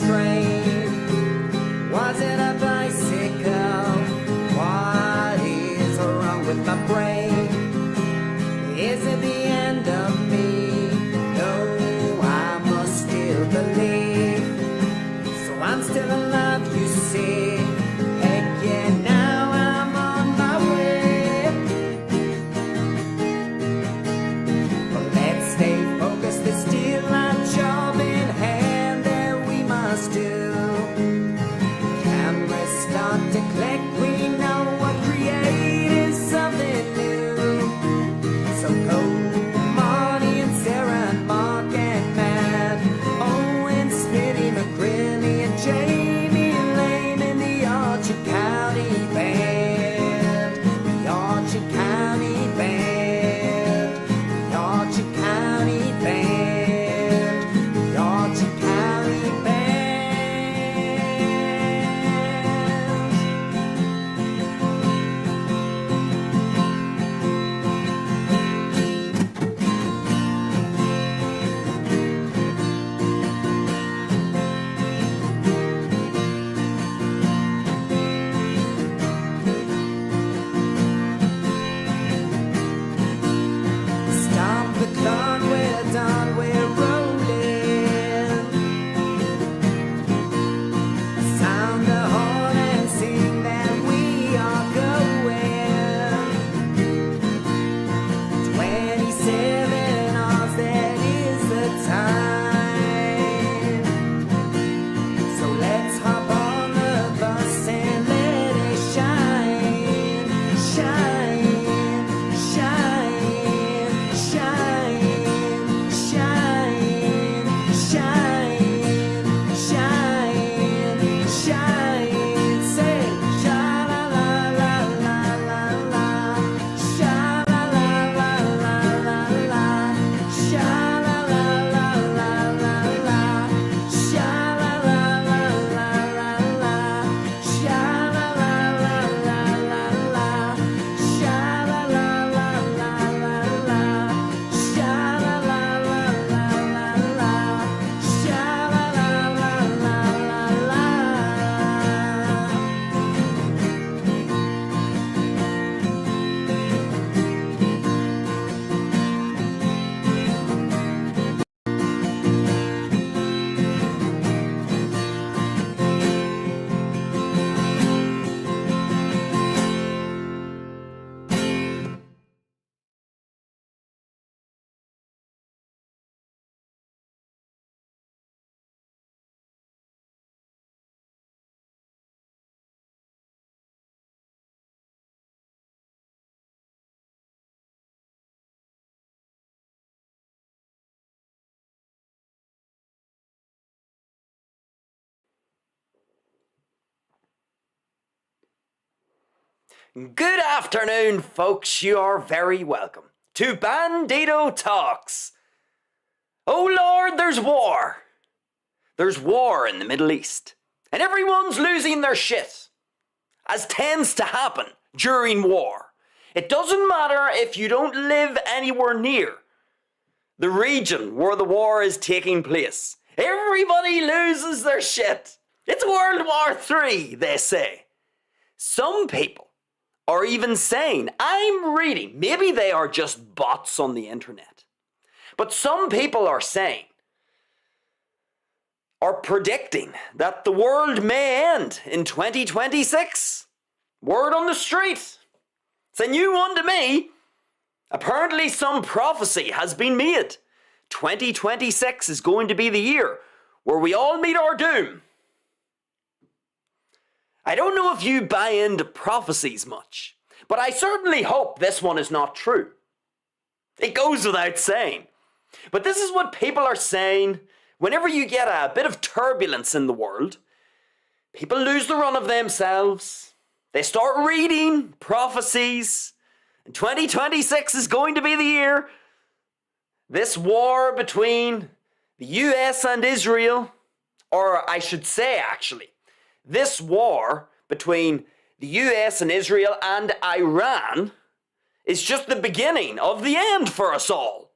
strain? Was it a bicycle? What is wrong with my brain? Is it the end of me? No, I must still believe. So I'm still alive, you see. Heck yeah, now I'm on my way. But let's stay focused, there's still a job in hand that we must do. Cameras start to click, we know what creating something new. So go Marty and Sarah and Mark and Matt, Owen, Smitty, McGrilly and Jamie and Lane in the Archer County Band. The Archer County Band. The Archer County Band. The Archer County Band. Stop the clock, we're done, we're rolling. Sound the horn and sing that we are going. 27 hours, that is the time. So let's hop on the bus and let it shine, shine, shine, shine, shine, shine, shine, shine. Say sha la la la la la la, sha la la la la la la, sha la la la la la la, sha la la la la la la, sha la la la la la la, sha la la la la la la, sha la la la la la la, sha la la la la la la. Good afternoon, folks. You are very welcome to Bandido Talks. Oh Lord, there's war. There's war in the Middle East, and everyone's losing their shit, as tends to happen during war. It doesn't matter if you don't live anywhere near the region where the war is taking place. Everybody loses their shit. It's World War III, they say. Some people are even saying, I'm reading, maybe they are just bots on the internet, but some people are saying, are predicting that the world may end in 2026. Word on the street. It's a new one to me. Apparently some prophecy has been made. 2026 is going to be the year where we all meet our doom. I don't know if you buy into prophecies much, but I certainly hope this one is not true. It goes without saying. But this is what people are saying whenever you get a bit of turbulence in the world. People lose the run of themselves. They start reading prophecies. And 2026 is going to be the year. This war between the US and Israel, or I should say actually, this war between the US and Israel and Iran is just the beginning of the end for us all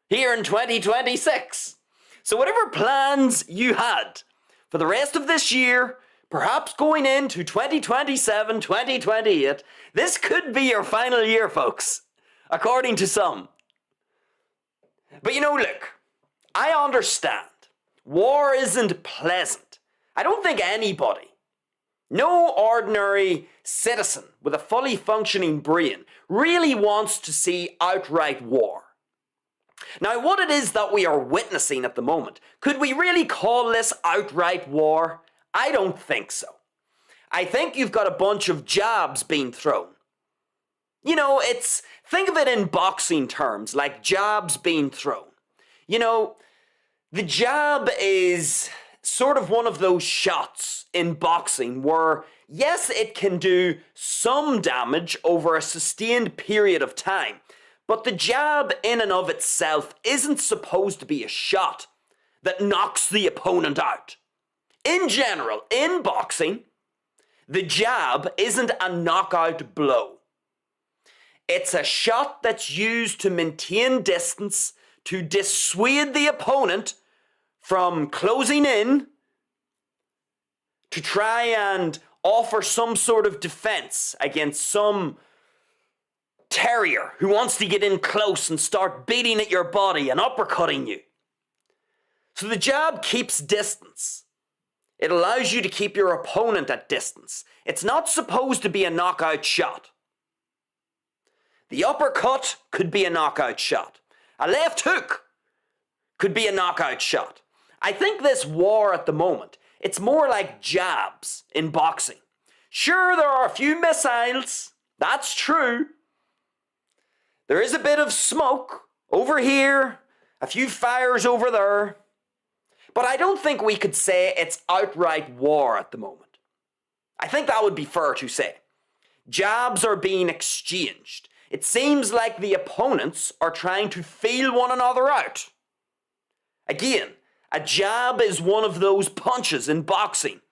here in 2026. So whatever plans you had For the rest of this year, perhaps going into 2027, 2028, this could be your final year, folks, according to some. But look, I understand. War isn't pleasant. I don't think anybody, no ordinary citizen with a fully functioning brain, really wants to see outright war. Now, what it is that we are witnessing at the moment, could we really call this outright war? I don't think so. I think you've got a bunch of jabs being thrown. Think of it in boxing terms, like jabs being thrown. The jab is sort of one of those shots in boxing where, yes, it can do some damage over a sustained period of time, but the jab in and of itself isn't supposed to be a shot that knocks the opponent out. In general, in boxing, the jab isn't a knockout blow. It's a shot that's used to maintain distance, to dissuade the opponent from closing in, to try and offer some sort of defense against some terrier who wants to get in close and start beating at your body and uppercutting you. So the jab keeps distance. It allows you to keep your opponent at distance. It's not supposed to be a knockout shot. The uppercut could be a knockout shot. A left hook could be a knockout shot. I think this war at the moment, it's more like jabs in boxing. Sure, there are a few missiles. That's true. There is a bit of smoke over here, a few fires over there. But I don't think we could say it's outright war at the moment. I think that would be fair to say. Jabs are being exchanged. It seems like the opponents are trying to feel one another out. Again, a jab is one of those punches in boxing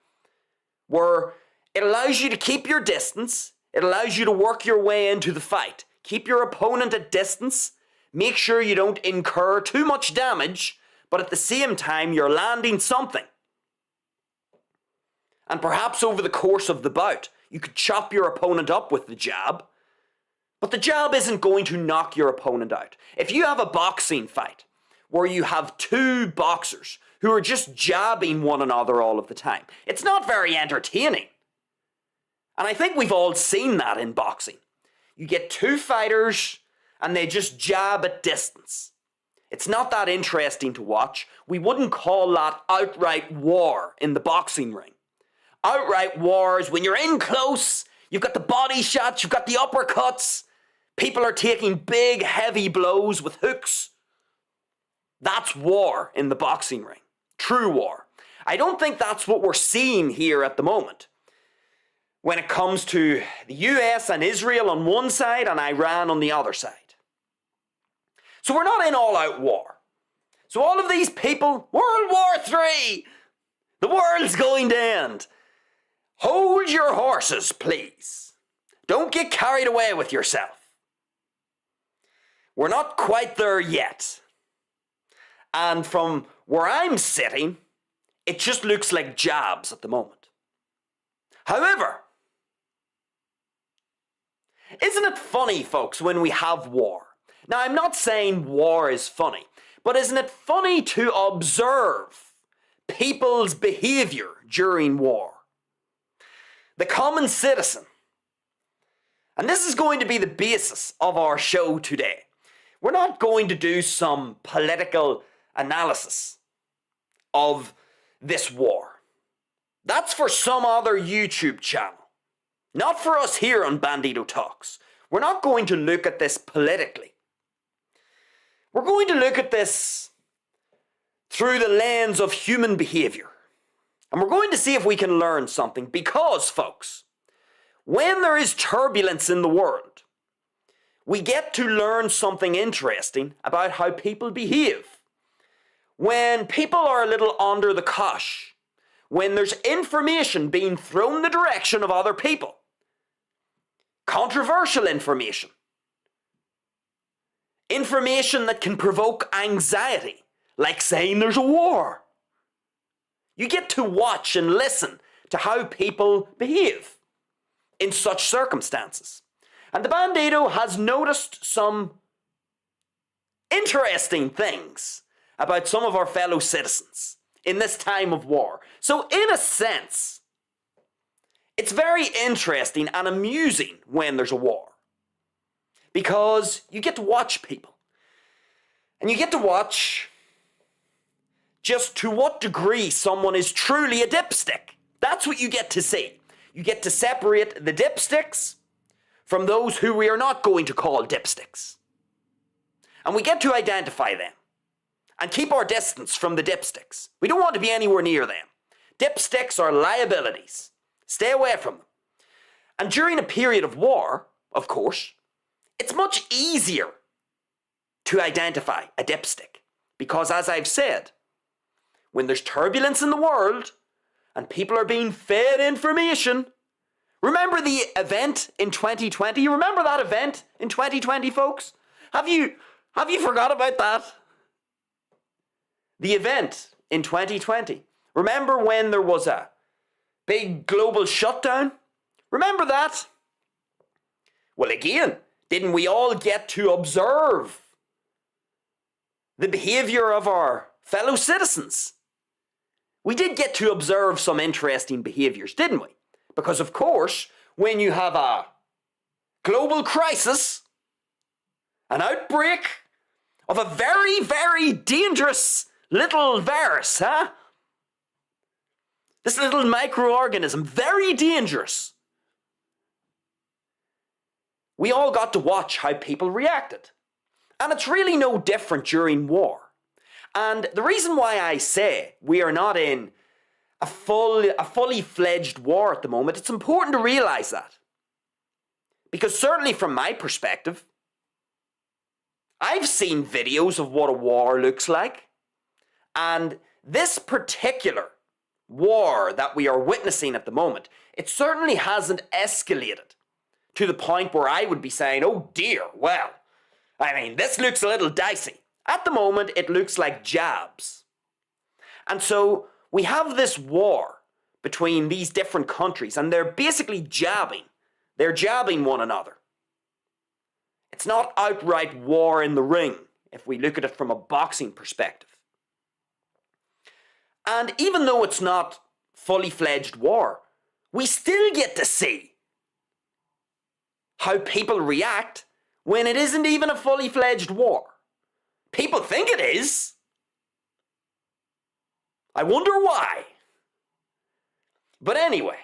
where it allows you to keep your distance, it allows you to work your way into the fight. Keep your opponent at distance, make sure you don't incur too much damage, but at the same time you're landing something. And perhaps over the course of the bout, you could chop your opponent up with the jab, but the jab isn't going to knock your opponent out. If you have a boxing fight where you have two boxers who are just jabbing one another all of the time, it's not very entertaining. And I think we've all seen that in boxing. You get two fighters and they just jab at distance. It's not that interesting to watch. We wouldn't call that outright war in the boxing ring. Outright war is when you're in close, you've got the body shots, you've got the uppercuts, people are taking big, heavy blows with hooks. That's war in the boxing ring. True war. I don't think that's what we're seeing here at the moment. When it comes to the US and Israel on one side and Iran on the other side. So we're not in all-out war. So all of these people, World War III, the world's going to end. Hold your horses, please. Don't get carried away with yourself. We're not quite there yet. And from where I'm sitting, it just looks like jabs at the moment. However, isn't it funny, folks, when we have war? Now, I'm not saying war is funny, but isn't it funny to observe people's behavior during war? The common citizen. And this is going to be the basis of our show today. We're not going to do some political analysis of this war. That's for some other YouTube channel. Not for us here on Bandido Talks. We're not going to look at this politically. We're going to look at this through the lens of human behavior. And we're going to see if we can learn something because, folks, when there is turbulence in the world, we get to learn something interesting about how people behave. When people are a little under the cosh, when there's information being thrown the direction of other people, controversial information, information that can provoke anxiety, like saying there's a war. You get to watch and listen to how people behave in such circumstances. And the Bandido has noticed some interesting things about some of our fellow citizens in this time of war. So in a sense, it's very interesting and amusing when there's a war, because you get to watch people. And you get to watch just to what degree someone is truly a dipstick. That's what you get to see. You get to separate the dipsticks from those who we are not going to call dipsticks. And we get to identify them and keep our distance from the dipsticks. We don't want to be anywhere near them. Dipsticks are liabilities. Stay away from them. And during a period of war, of course, it's much easier to identify a dipstick. Because as I've said, when there's turbulence in the world and people are being fed information, remember the event in 2020? You remember that event in 2020, folks? Have you forgot about that? The event in 2020. Remember when there was a big global shutdown? Remember that? Well, again, didn't we all get to observe the behavior of our fellow citizens? We did get to observe some interesting behaviors, didn't we? Because, of course, when you have a global crisis, an outbreak of a very, very dangerous little virus, this little microorganism, very dangerous. We all got to watch how people reacted. And it's really no different during war. And the reason why I say we are not in a fully fledged war at the moment, it's important to realize that. Because certainly from my perspective, I've seen videos of what a war looks like. And this particular war that we are witnessing at the moment, it certainly hasn't escalated to the point where I would be saying, oh dear, well, I mean, this looks a little dicey. At the moment, it looks like jabs. And so we have this war between these different countries, and they're basically jabbing. They're jabbing one another. It's not outright war in the ring, if we look at it from a boxing perspective. And even though it's not fully fledged war, we still get to see how people react when it isn't even a fully fledged war. People think it is. I wonder why. But anyway,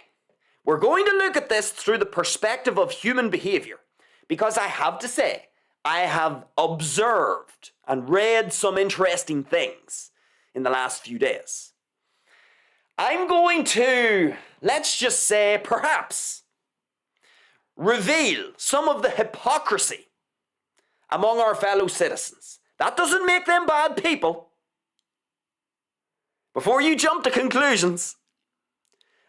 we're going to look at this through the perspective of human behavior, because I have to say, I have observed and read some interesting things in the last few days. I'm going to, let's just say, perhaps, reveal some of the hypocrisy among our fellow citizens. That doesn't make them bad people. Before you jump to conclusions.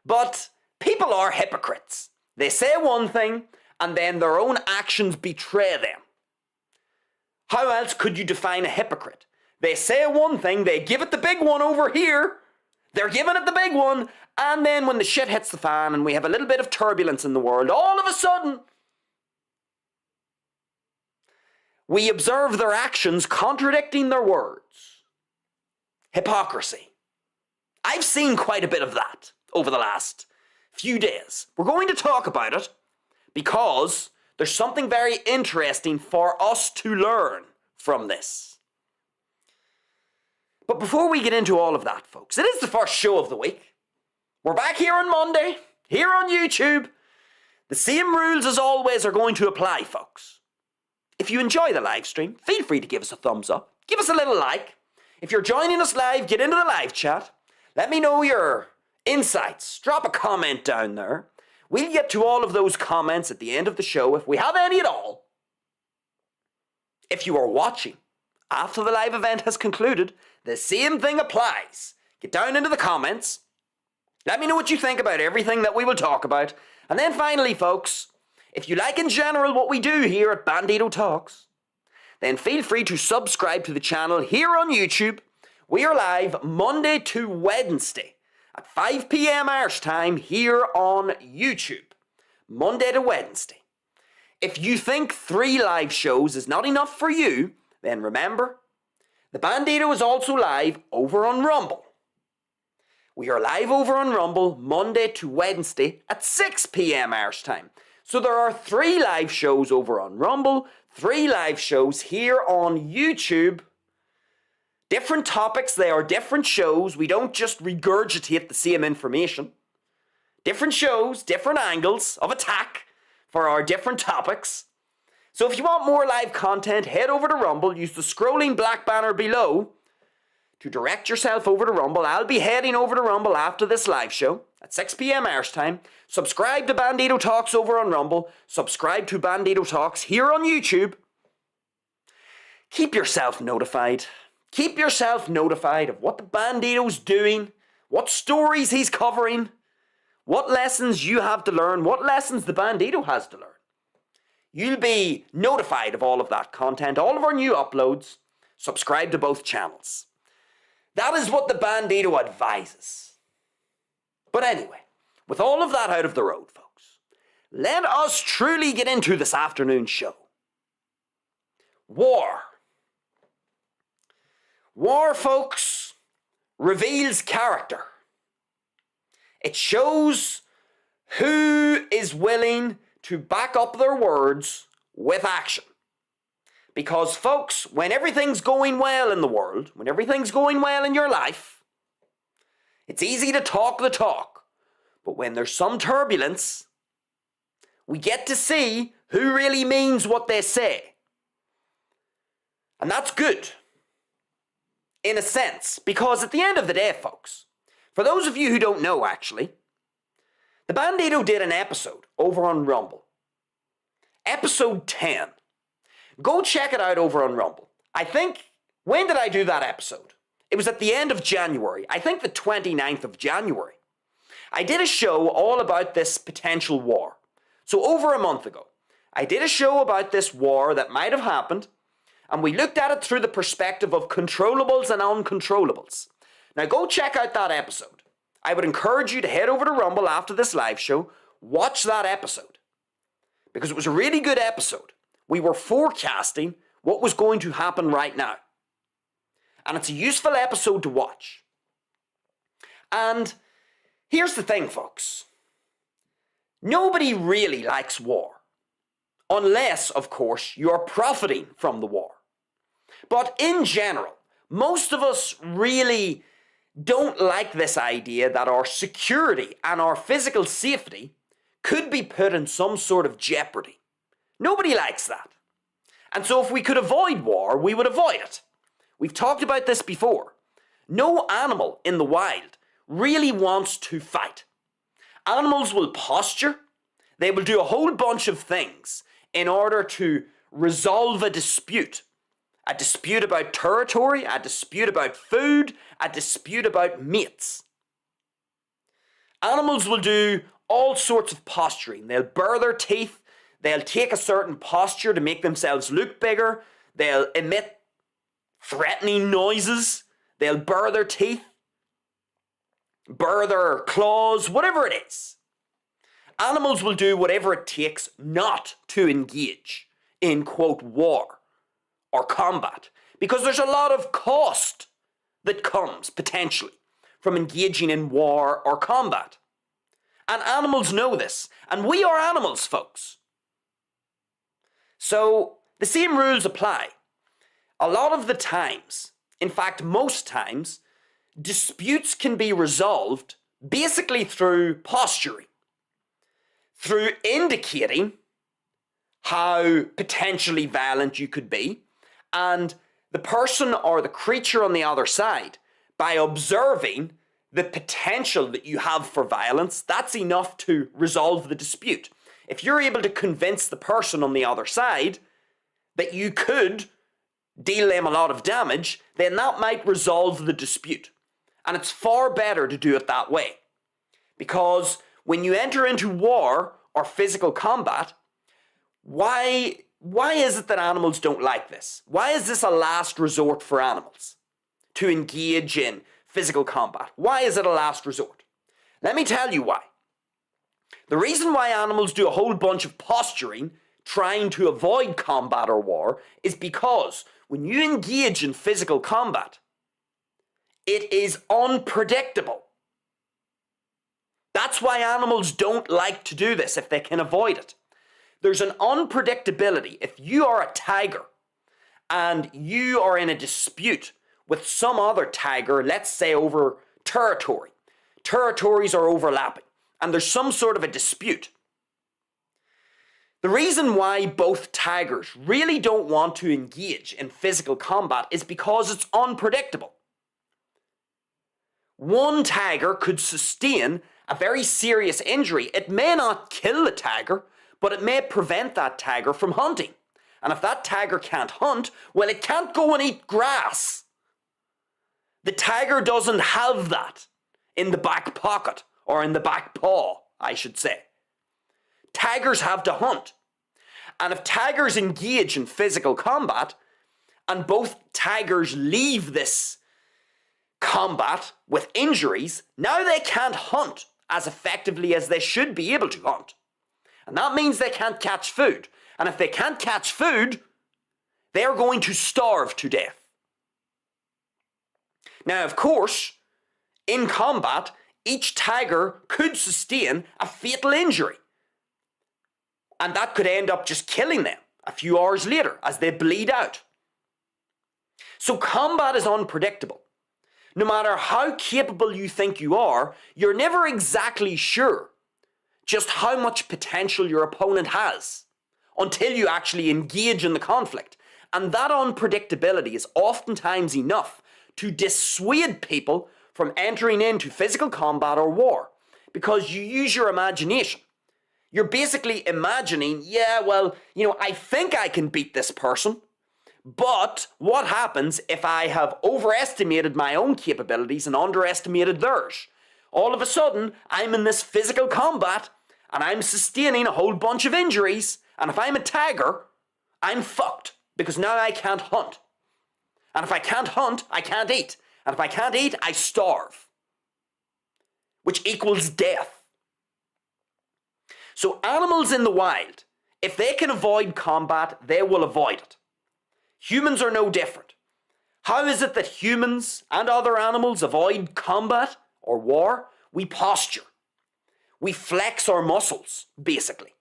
But people are hypocrites. They say one thing and then their own actions betray them. How else could you define a hypocrite? They say one thing, they give it the big one over here. They're giving it the big one, and then when the shit hits the fan and we have a little bit of turbulence in the world, all of a sudden, we observe their actions contradicting their words. Hypocrisy. I've seen quite a bit of that over the last few days. We're going to talk about it because there's something very interesting for us to learn from this. But before we get into all of that, folks, it is the first show of the week. We're back here on Monday, here on YouTube. The same rules as always are going to apply, folks. If you enjoy the live stream, feel free to give us a thumbs up. Give us a little like. If you're joining us live, get into the live chat. Let me know your insights. Drop a comment down there. We'll get to all of those comments at the end of the show, if we have any at all. If you are watching after the live event has concluded, the same thing applies. Get down into the comments. Let me know what you think about everything that we will talk about. And then finally, folks, if you like in general what we do here at Bandido Talks, then feel free to subscribe to the channel here on YouTube. We are live Monday to Wednesday at 5 p.m. Irish time here on YouTube, Monday to Wednesday. If you think 3 live shows is not enough for you, then remember, the Bandido is also live over on Rumble. We are live over on Rumble Monday to Wednesday at 6 p.m. Irish time. So there are 3 live shows over on Rumble, 3 live shows here on YouTube. Different topics, they are different shows. We don't just regurgitate the same information. Different shows, different angles of attack for our different topics. So if you want more live content, head over to Rumble. Use the scrolling black banner below to direct yourself over to Rumble. I'll be heading over to Rumble after this live show at 6 p.m. Irish time. Subscribe to Bandido Talks over on Rumble. Subscribe to Bandido Talks here on YouTube. Keep yourself notified. Keep yourself notified of what the Bandido's doing, what stories he's covering, what lessons you have to learn, what lessons the Bandido has to learn. You'll be notified of all of that content, all of our new uploads. Subscribe to both channels. That is what the Bandido advises. But anyway, with all of that out of the road, folks, let us truly get into this afternoon's show. War. War, folks, reveals character. It shows who is willing to back up their words with action. Because, folks, when everything's going well in the world, when everything's going well in your life, it's easy to talk the talk. But when there's some turbulence, we get to see who really means what they say. And that's good, in a sense, because at the end of the day, folks, for those of you who don't know, actually, the Bandido did an episode over on Rumble. Episode 10. Go check it out over on Rumble. I think, when did I do that episode? It was at the end of January. I think the 29th of January. I did a show all about this potential war. So over a month ago, I did a show about this war that might have happened, and we looked at it through the perspective of controllables and uncontrollables. Now go check out that episode. I would encourage you to head over to Rumble after this live show, watch that episode. Because it was a really good episode. We were forecasting what was going to happen right now. And it's a useful episode to watch. And here's the thing, folks. Nobody really likes war. Unless, of course, you're profiting from the war. But in general, most of us really don't like this idea that our security and our physical safety could be put in some sort of jeopardy. Nobody likes that. And so if we could avoid war, we would avoid it. We've talked about this before. No animal in the wild really wants to fight. Animals will posture. They will do a whole bunch of things in order to resolve a dispute. A dispute about territory, a dispute about food, a dispute about mates. Animals will do all sorts of posturing. They'll bare their teeth. They'll take a certain posture to make themselves look bigger. They'll emit threatening noises. They'll bare their teeth, bare their claws, whatever it is. Animals will do whatever it takes not to engage in, quote, war or combat, because there's a lot of cost that comes, potentially, from engaging in war or combat. And animals know this, and we are animals, folks. So, the same rules apply. A lot of the times, in fact, most times, disputes can be resolved basically through posturing, through indicating how potentially violent you could be, and the person or the creature on the other side, by observing the potential that you have for violence, that's enough to resolve the dispute. If you're able to convince the person on the other side that you could deal them a lot of damage, then that might resolve the dispute. And it's far better to do it that way. Because when you enter into war or physical combat, why is it that animals don't like this? Why is this a last resort for animals? To engage in physical combat? Why is it a last resort? Let me tell you why. The reason why animals do a whole bunch of posturing trying to avoid combat or war is because when you engage in physical combat, it is unpredictable. That's why animals don't like to do this if they can avoid it. There's an unpredictability. If you are a tiger and you are in a dispute with some other tiger, let's say over territory. Territories are overlapping and there's some sort of a dispute. The reason why both tigers really don't want to engage in physical combat is because it's unpredictable. One tiger could sustain a very serious injury. It may not kill the tiger, but it may prevent that tiger from hunting. And if that tiger can't hunt, well, it can't go and eat grass. The tiger doesn't have that in the back pocket, or in the back paw, I should say. Tigers have to hunt. And if tigers engage in physical combat, and both tigers leave this combat with injuries, now they can't hunt as effectively as they should be able to hunt. And that means they can't catch food. And if they can't catch food, they're going to starve to death. Now, of course, in combat, each tiger could sustain a fatal injury. And that could end up just killing them a few hours later as they bleed out. So combat is unpredictable. No matter how capable you think you are, you're never exactly sure just how much potential your opponent has until you actually engage in the conflict. And that unpredictability is oftentimes enough to dissuade people from entering into physical combat or war, because you use your imagination. You're basically imagining, I think I can beat this person, but what happens if I have overestimated my own capabilities and underestimated theirs? All of a sudden, I'm in this physical combat and I'm sustaining a whole bunch of injuries, and if I'm a tiger, I'm fucked, because now I can't hunt. And if I can't hunt, I can't eat. And if I can't eat, I starve, which equals death. So animals in the wild, if they can avoid combat, they will avoid it. Humans are no different. How is it that humans and other animals avoid combat or war? We posture. We flex our muscles, basically.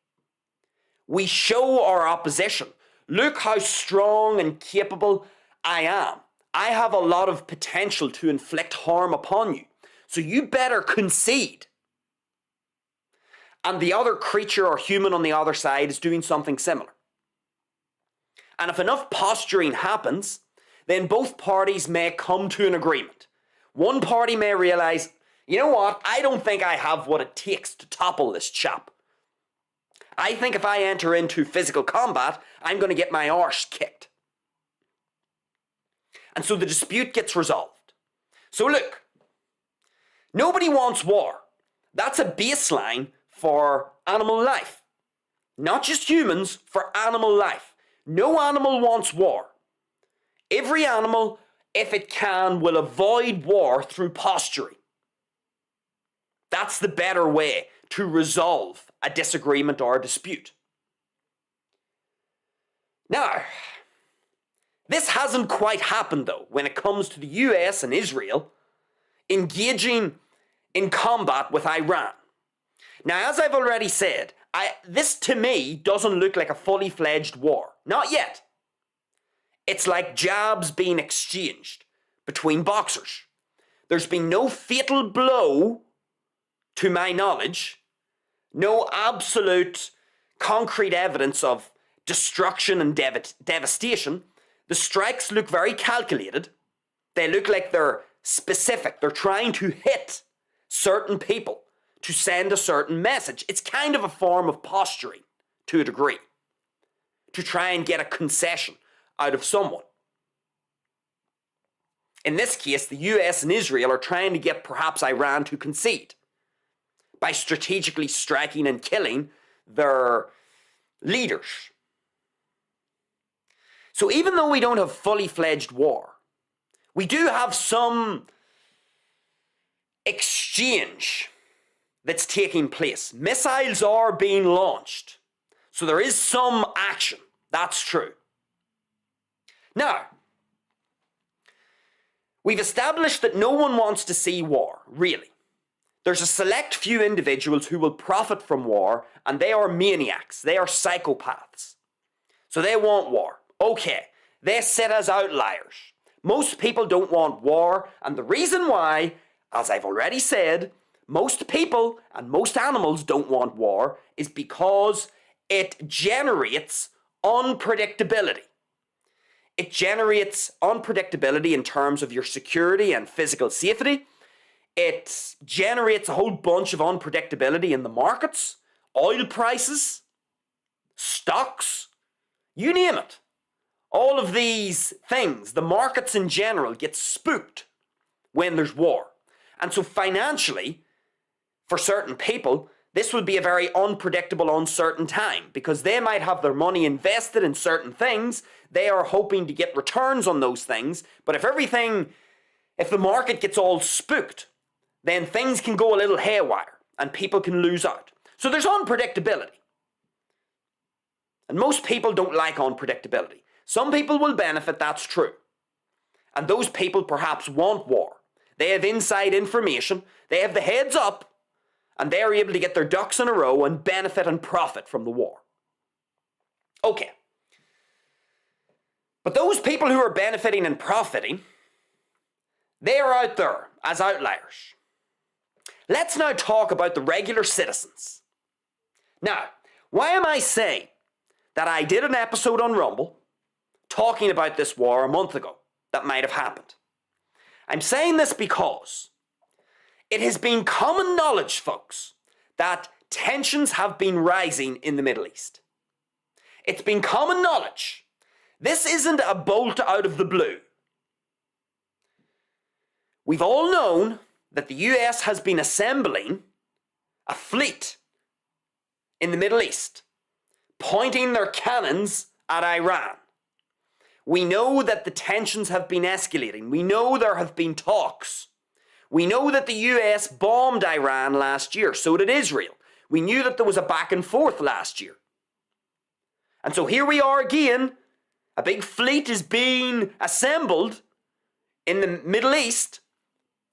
We show our opposition. Look how strong and capable I am. I have a lot of potential to inflict harm upon you, so you better concede. And the other creature or human on the other side is doing something similar. And if enough posturing happens, then both parties may come to an agreement. One party may realize, you know what, I don't think I have what it takes to topple this chap. I think if I enter into physical combat, I'm going to get my arse kicked. And so the dispute gets resolved. So look, nobody wants war. That's a baseline for animal life. Not just humans, for animal life. No animal wants war. Every animal, if it can, will avoid war through posturing. That's the better way to resolve a disagreement or a dispute. Now, this hasn't quite happened though when it comes to the US and Israel engaging in combat with Iran. Now, as I've already said, this to me doesn't look like a fully fledged war. Not yet. It's like jabs being exchanged between boxers. There's been no fatal blow, to my knowledge, no absolute concrete evidence of destruction and devastation. The strikes look very calculated. They look like they're specific. They're trying to hit certain people to send a certain message. It's kind of a form of posturing to a degree, to try and get a concession out of someone. In this case, the US and Israel are trying to get perhaps Iran to concede by strategically striking and killing their leaders. So even though we don't have fully fledged war, we do have some exchange that's taking place. Missiles are being launched. So there is some action. That's true. Now, we've established that no one wants to see war, really. There's a select few individuals who will profit from war, and they are maniacs. They are psychopaths. So they want war. Okay, they sit as outliers. Most people don't want war, and the reason why, as I've already said, most people and most animals don't want war is because it generates unpredictability. It generates unpredictability in terms of your security and physical safety. It generates a whole bunch of unpredictability in the markets, oil prices, stocks, you name it. All of these things, the markets in general, get spooked when there's war. And so financially, for certain people, this would be a very unpredictable, uncertain time because they might have their money invested in certain things. They are hoping to get returns on those things. But if the market gets all spooked, then things can go a little haywire and people can lose out. So there's unpredictability. And most people don't like unpredictability. Some people will benefit, that's true. And those people perhaps want war. They have inside information, they have the heads up, and they are able to get their ducks in a row and benefit and profit from the war. Okay. But those people who are benefiting and profiting, they are out there as outliers. Let's now talk about the regular citizens. Now, why am I saying that I did an episode on Rumble talking about this war a month ago that might have happened? I'm saying this because it has been common knowledge, folks, that tensions have been rising in the Middle East. It's been common knowledge. This isn't a bolt out of the blue. We've all known that the US has been assembling a fleet in the Middle East, pointing their cannons at Iran. We know that the tensions have been escalating. We know there have been talks. We know that the US bombed Iran last year, so did Israel. We knew that there was a back and forth last year. And so here we are again. A big fleet is being assembled in the Middle East.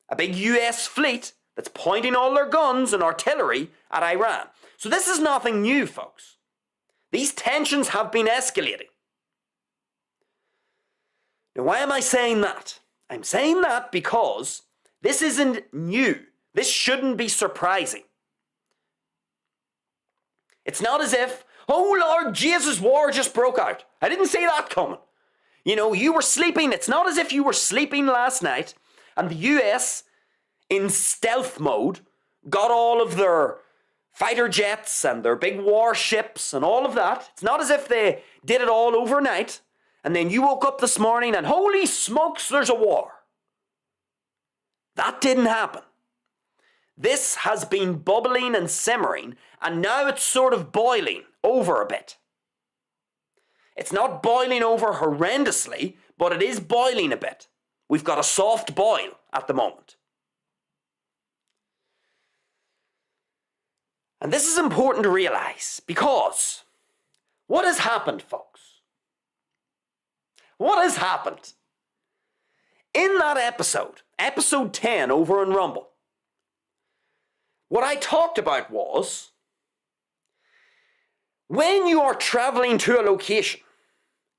A big US fleet that's pointing all their guns and artillery at Iran. So this is nothing new, folks. These tensions have been escalating. Now, why am I saying that? I'm saying that because this isn't new. This shouldn't be surprising. It's not as if, oh Lord Jesus, war just broke out. I didn't see that coming. You know, you were sleeping. It's not as if you were sleeping last night and the US, in stealth mode, got all of their fighter jets and their big warships and all of that. It's not as if they did it all overnight and then you woke up this morning and holy smokes, there's a war. That didn't happen. This has been bubbling and simmering, and now it's sort of boiling over a bit. It's not boiling over horrendously, but it is boiling a bit. We've got a soft boil at the moment. And this is important to realize because what has happened, folks? What has happened? In that episode 10 over on Rumble, what I talked about was when you are traveling to a location,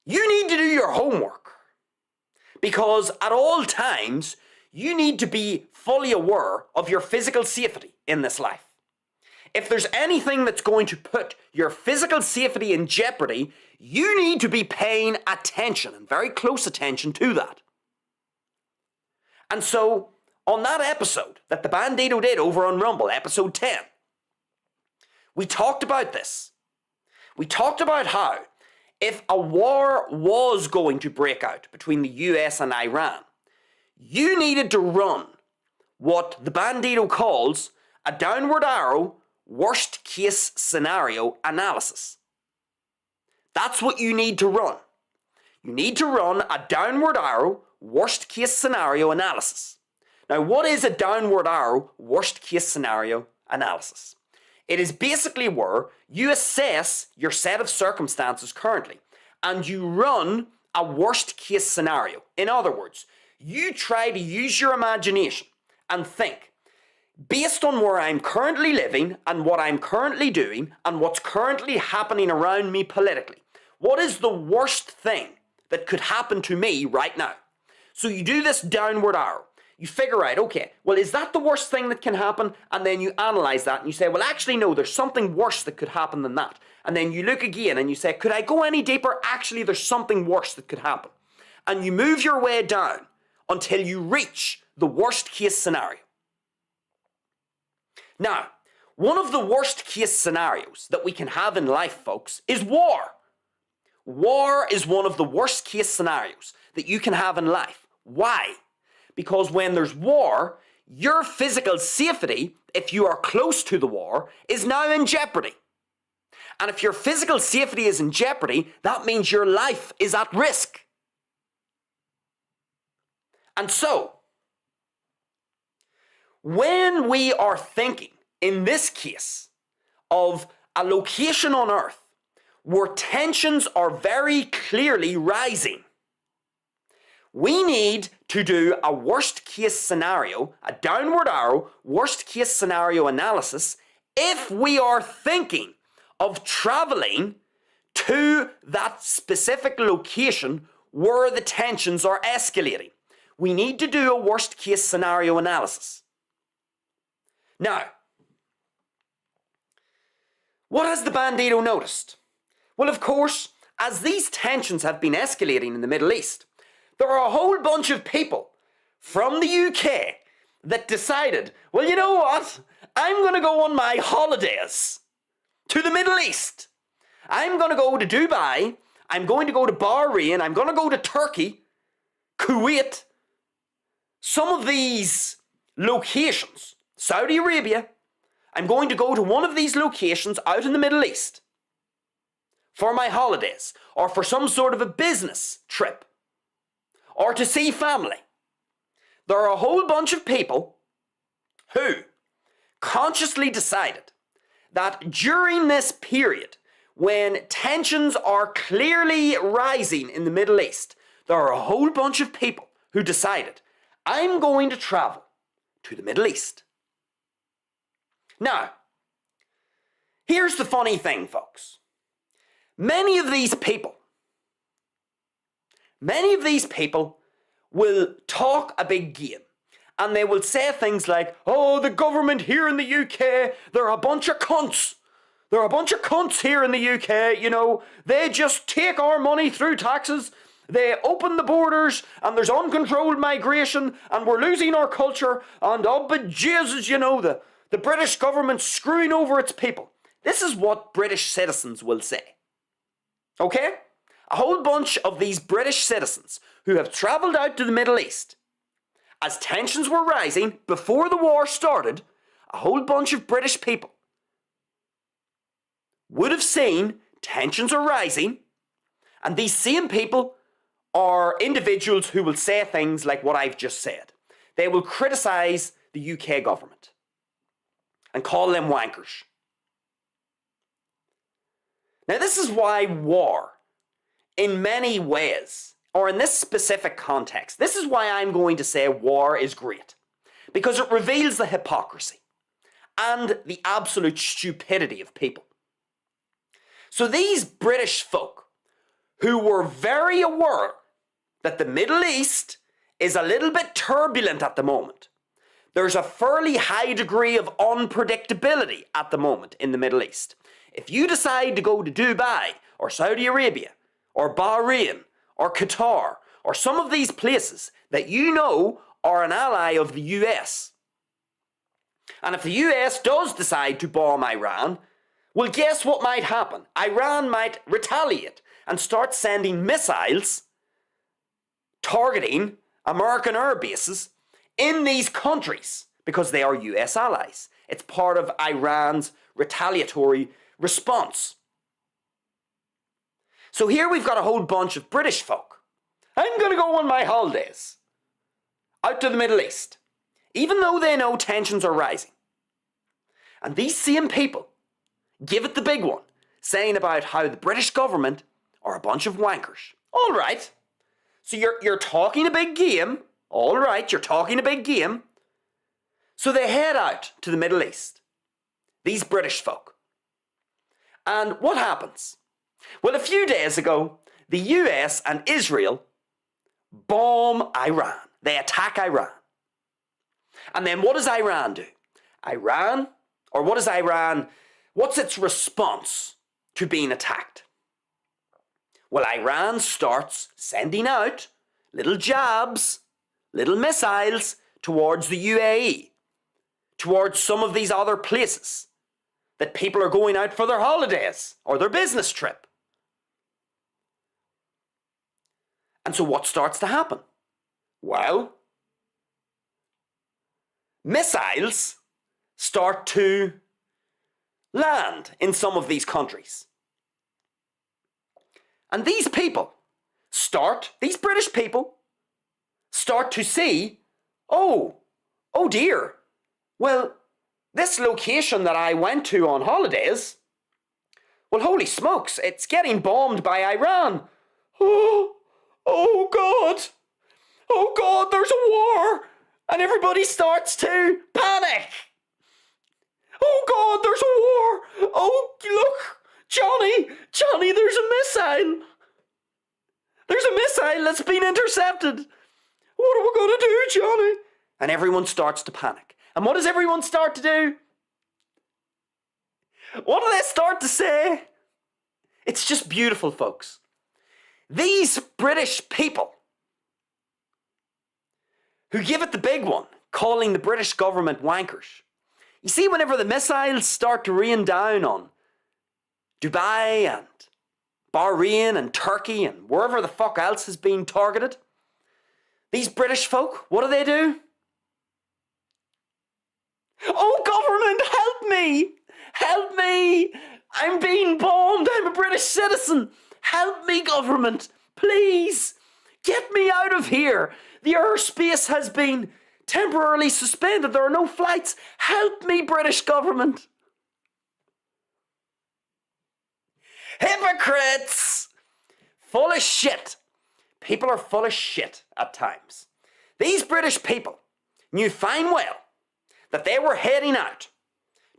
you need to do your homework because at all times you need to be fully aware of your physical safety in this life. If there's anything that's going to put your physical safety in jeopardy, you need to be paying attention and very close attention to that. And so, on that episode that the Bandido did over on Rumble, episode 10, we talked about this. We talked about how if a war was going to break out between the US and Iran, you needed to run what the Bandido calls a downward arrow worst case scenario analysis. That's what you need to run. You need to run a downward arrow worst case scenario analysis. Now, what is a downward arrow worst case scenario analysis? It is basically where you assess your set of circumstances currently and you run a worst case scenario. In other words, you try to use your imagination and think, based on where I'm currently living and what I'm currently doing and what's currently happening around me politically, what is the worst thing that could happen to me right now? So you do this downward arrow. You figure out, okay, well, is that the worst thing that can happen? And then you analyze that and you say, well, actually, no, there's something worse that could happen than that. And then you look again and you say, could I go any deeper? Actually, there's something worse that could happen. And you move your way down until you reach the worst case scenario. Now, one of the worst case scenarios that we can have in life, folks, is war. War is one of the worst case scenarios that you can have in life. Why? Because when there's war, your physical safety, if you are close to the war, is now in jeopardy. And if your physical safety is in jeopardy, that means your life is at risk. And so, when we are thinking, in this case, of a location on Earth where tensions are very clearly rising, we need to do a worst case scenario, a downward arrow, worst case scenario analysis if we are thinking of traveling to that specific location where the tensions are escalating. We need to do a worst case scenario analysis. Now, what has the Bandido noticed? Well, of course, as these tensions have been escalating in the Middle East, there are a whole bunch of people from the UK that decided, well, you know what? I'm going to go on my holidays to the Middle East. I'm going to go to Dubai. I'm going to go to Bahrain. I'm going to go to Turkey, Kuwait. Some of these locations, Saudi Arabia, I'm going to go to one of these locations out in the Middle East for my holidays or for some sort of a business trip, or to see family. There are a whole bunch of people who consciously decided that during this period, when tensions are clearly rising in the Middle East, there are a whole bunch of people who decided, I'm going to travel to the Middle East. Now, here's the funny thing, folks. Many of these people will talk a big game. And they will say things like, oh, the government here in the UK, they're a bunch of cunts. They're a bunch of cunts here in the UK, you know. They just take our money through taxes. They open the borders and there's uncontrolled migration and we're losing our culture. And oh, but Jesus, you know, the British government's screwing over its people. This is what British citizens will say. Okay? A whole bunch of these British citizens who have travelled out to the Middle East, as tensions were rising before the war started, a whole bunch of British people would have seen tensions are rising, and these same people are individuals who will say things like what I've just said. They will criticise the UK government and call them wankers. Now, this is why war, in many ways, or in this specific context, this is why I'm going to say war is great. Because it reveals the hypocrisy and the absolute stupidity of people. So these British folk, who were very aware that the Middle East is a little bit turbulent at the moment. There's a fairly high degree of unpredictability at the moment in the Middle East. If you decide to go to Dubai, or Saudi Arabia, or Bahrain, or Qatar, or some of these places that you know are an ally of the US, and if the US does decide to bomb Iran, well, guess what might happen? Iran might retaliate and start sending missiles targeting American air bases in these countries because they are US allies. It's part of Iran's retaliatory response. So here we've got a whole bunch of British folk. I'm going to go on my holidays out to the Middle East. even though they know tensions are rising. And these same people give it the big one, saying about how the British government are a bunch of wankers. All right. So you're talking a big game. All right, you're talking a big game. So they head out to the Middle East, these British folk. And what happens? Well, a few days ago, the US and Israel bomb Iran. They attack Iran. And then what does Iran do? What's its response to being attacked? Well, Iran starts sending out little jabs, little missiles towards the UAE, towards some of these other places that people are going out for their holidays or their business trip. And so what starts to happen? Well, missiles start to land in some of these countries. And these British people start to see, oh dear, well, this location that I went to on holidays, well, holy smokes, it's getting bombed by Iran. Oh God, there's a war. And everybody starts to panic. Oh God, there's a war. Oh, look, Johnny, there's a missile. There's a missile that's been intercepted. What are we going to do, Johnny? And everyone starts to panic. And what does everyone start to do? What do they start to say? It's just beautiful, folks. These British people who give it the big one, calling the British government wankers. You see, whenever the missiles start to rain down on Dubai and Bahrain and Turkey and wherever the fuck else has been targeted, these British folk, what do? Oh, government, help me! Help me! I'm being bombed! I'm a British citizen! Help me, government! Please! Get me out of here! The airspace has been temporarily suspended. There are no flights. Help me, British government! Hypocrites! Full of shit. People are full of shit at times. These British people knew fine well that they were heading out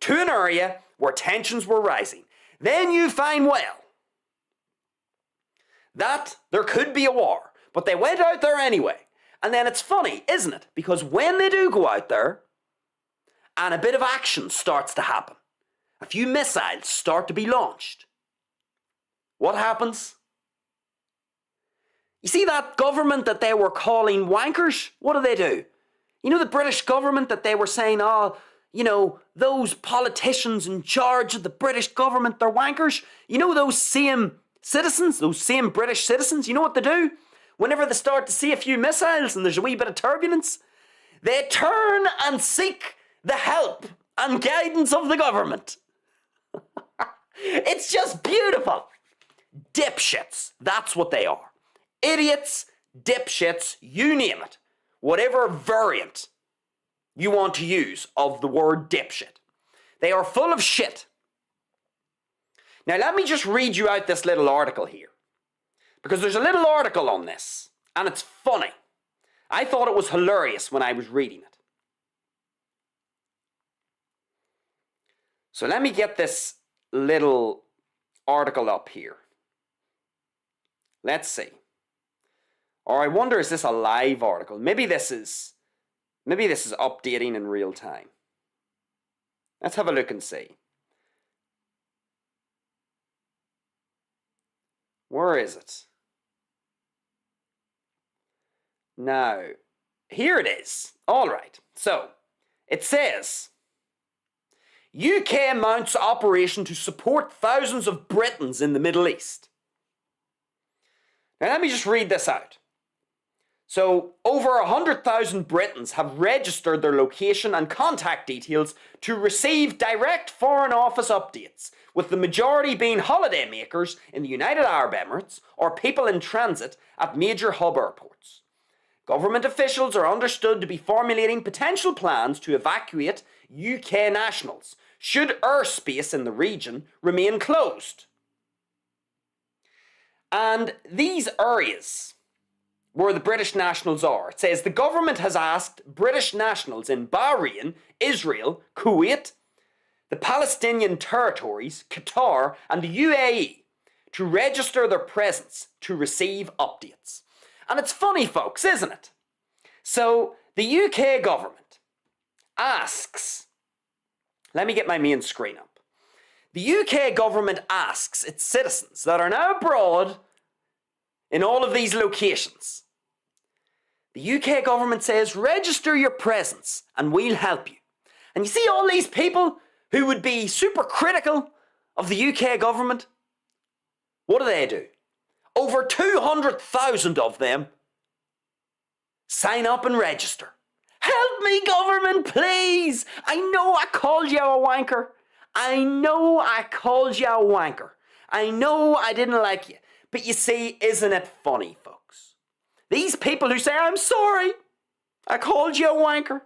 to an area where tensions were rising. They knew fine well that there could be a war, but they went out there anyway. And then it's funny, isn't it? Because when they do go out there and a bit of action starts to happen, a few missiles start to be launched, what happens? You see that government that they were calling wankers? What do? You know the British government that they were saying, those politicians in charge of the British government, they're wankers? You know those same citizens, those same British citizens, you know what they do? Whenever they start to see a few missiles and there's a wee bit of turbulence, they turn and seek the help and guidance of the government. It's just beautiful. Dipshits, that's what they are. Idiots, dipshits, you name it. Whatever variant you want to use of the word dipshit. They are full of shit. Now let me just read you out this little article here. Because there's a little article on this, and it's funny. I thought it was hilarious when I was reading it. So let me get this little article up here. Let's see. Or I wonder, is this a live article? Maybe this is updating in real time. Let's have a look and see. Where is it? Now, here it is. All right. So, it says, UK mounts operation to support thousands of Britons in the Middle East. Now, let me just read this out. So, over 100,000 Britons have registered their location and contact details to receive direct Foreign Office updates, with the majority being holidaymakers in the United Arab Emirates or people in transit at major hub airports. Government officials are understood to be formulating potential plans to evacuate UK nationals should airspace in the region remain closed. And these areas where the British nationals are, it says the government has asked British nationals in Bahrain, Israel, Kuwait, the Palestinian territories, Qatar, and the UAE to register their presence to receive updates. And it's funny, folks, isn't it? So the UK government asks, let me get my main screen up. The UK government asks its citizens that are now abroad in all of these locations. The UK government says, register your presence and we'll help you. And you see all these people who would be super critical of the UK government? What do? Over 200,000 of them sign up and register. Help me, government, please! I know I called you a wanker. I know I called you a wanker. I know I didn't like you. But you see, isn't it funny, folks? These people who say, I'm sorry, I called you a wanker.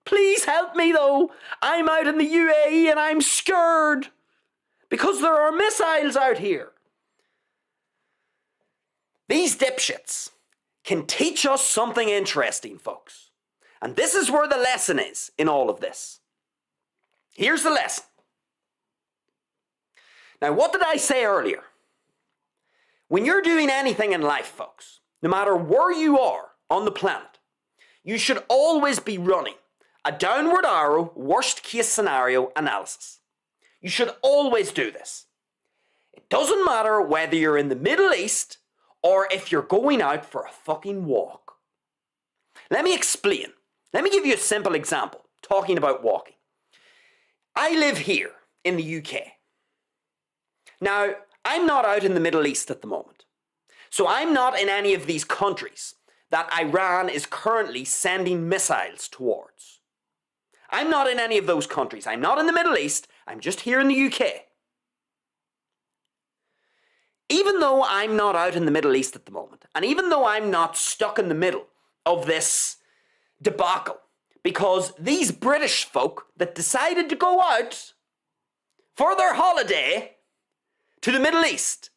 Please help me though. I'm out in the UAE and I'm scared because there are missiles out here. These dipshits can teach us something interesting, folks. And this is where the lesson is in all of this. Here's the lesson. Now, what did I say earlier? When you're doing anything in life, folks, no matter where you are on the planet, you should always be running a downward arrow, worst case scenario analysis. You should always do this. It doesn't matter whether you're in the Middle East or if you're going out for a fucking walk. Let me explain. Let me give you a simple example talking about walking. I live here in the UK. Now, I'm not out in the Middle East at the moment. So I'm not in any of these countries that Iran is currently sending missiles towards. I'm not in any of those countries. I'm not in the Middle East. I'm just here in the UK. Even though I'm not out in the Middle East at the moment, and even though I'm not stuck in the middle of this debacle, because these British folk that decided to go out for their holiday to the Middle East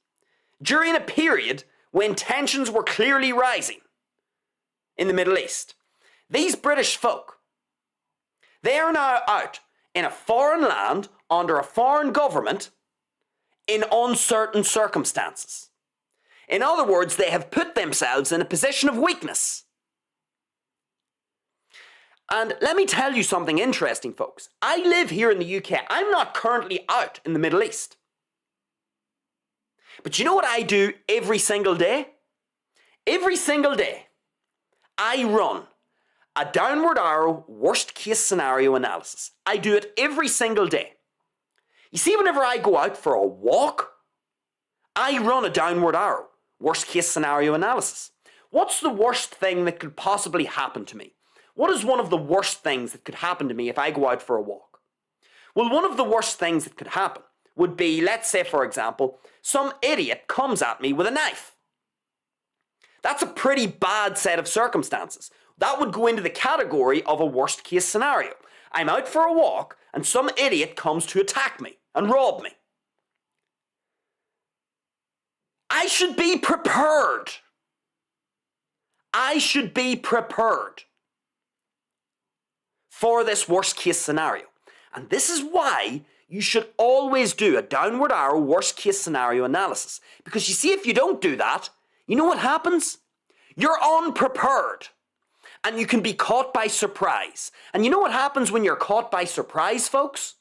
during a period when tensions were clearly rising in the Middle East, these British folk, they are now out in a foreign land under a foreign government in uncertain circumstances. In other words, they have put themselves in a position of weakness. And let me tell you something interesting, folks. I live here in the UK. I'm not currently out in the Middle East. But you know what I do every single day? Every single day, I run a downward arrow worst case scenario analysis. I do it every single day. You see, whenever I go out for a walk, I run a downward arrow worst case scenario analysis. What's the worst thing that could possibly happen to me? What is one of the worst things that could happen to me if I go out for a walk? Well, one of the worst things that could happen would be, let's say, for example, some idiot comes at me with a knife. That's a pretty bad set of circumstances. That would go into the category of a worst case scenario. I'm out for a walk and some idiot comes to attack me and rob me. I should be prepared. I should be prepared for this worst case scenario. And this is why you should always do a downward arrow worst case scenario analysis. Because you see, if you don't do that, you know what happens? You're unprepared. And you can be caught by surprise. And you know what happens when you're caught by surprise, folks?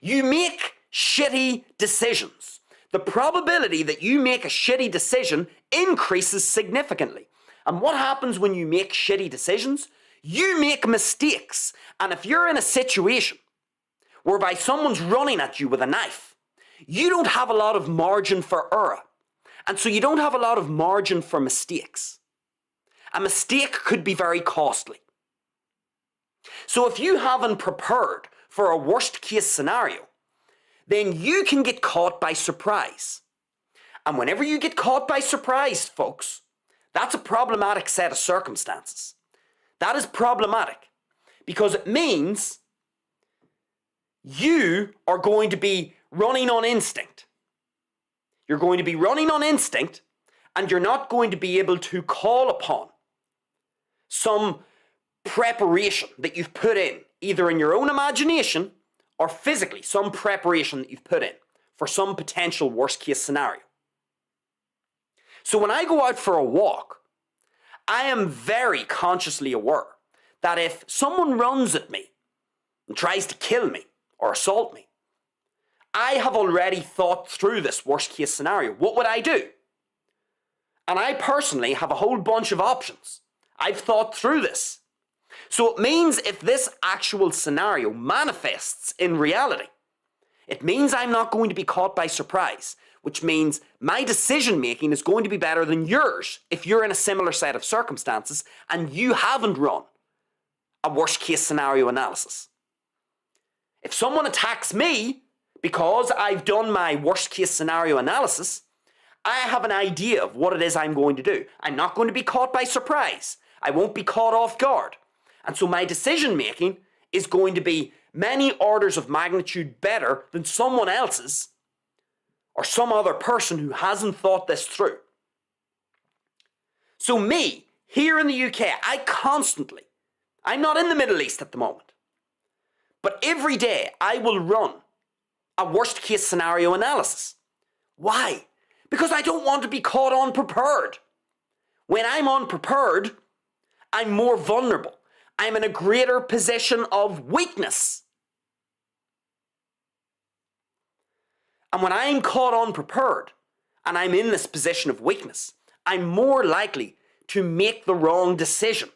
You make shitty decisions. The probability that you make a shitty decision increases significantly. And what happens when you make shitty decisions? You make mistakes. And if you're in a situation whereby someone's running at you with a knife, you don't have a lot of margin for error. And so you don't have a lot of margin for mistakes. A mistake could be very costly. So if you haven't prepared for a worst case scenario, then you can get caught by surprise. And whenever you get caught by surprise, folks, That's a problematic set of circumstances. That is problematic because it means you are going to be running on instinct. You're going to be running on instinct, and you're not going to be able to call upon some preparation that you've put in, either in your own imagination or physically, some preparation that you've put in for some potential worst case scenario. So when I go out for a walk, I am very consciously aware that if someone runs at me and tries to kill me or assault me, I have already thought through this worst case scenario. What would I do? And I personally have a whole bunch of options. I've thought through this. So it means if this actual scenario manifests in reality, it means I'm not going to be caught by surprise, which means my decision making is going to be better than yours if you're in a similar set of circumstances and you haven't run a worst case scenario analysis. If someone attacks me because I've done my worst case scenario analysis, I have an idea of what it is I'm going to do. I'm not going to be caught by surprise. I won't be caught off guard. And so my decision making is going to be many orders of magnitude better than someone else's or some other person who hasn't thought this through. So me, here in the UK, I'm not in the Middle East at the moment, but every day I will run a worst case scenario analysis. Why? Because I don't want to be caught unprepared. When I'm unprepared, I'm more vulnerable. I'm in a greater position of weakness. And when I'm caught unprepared and I'm in this position of weakness, I'm more likely to make the wrong decision.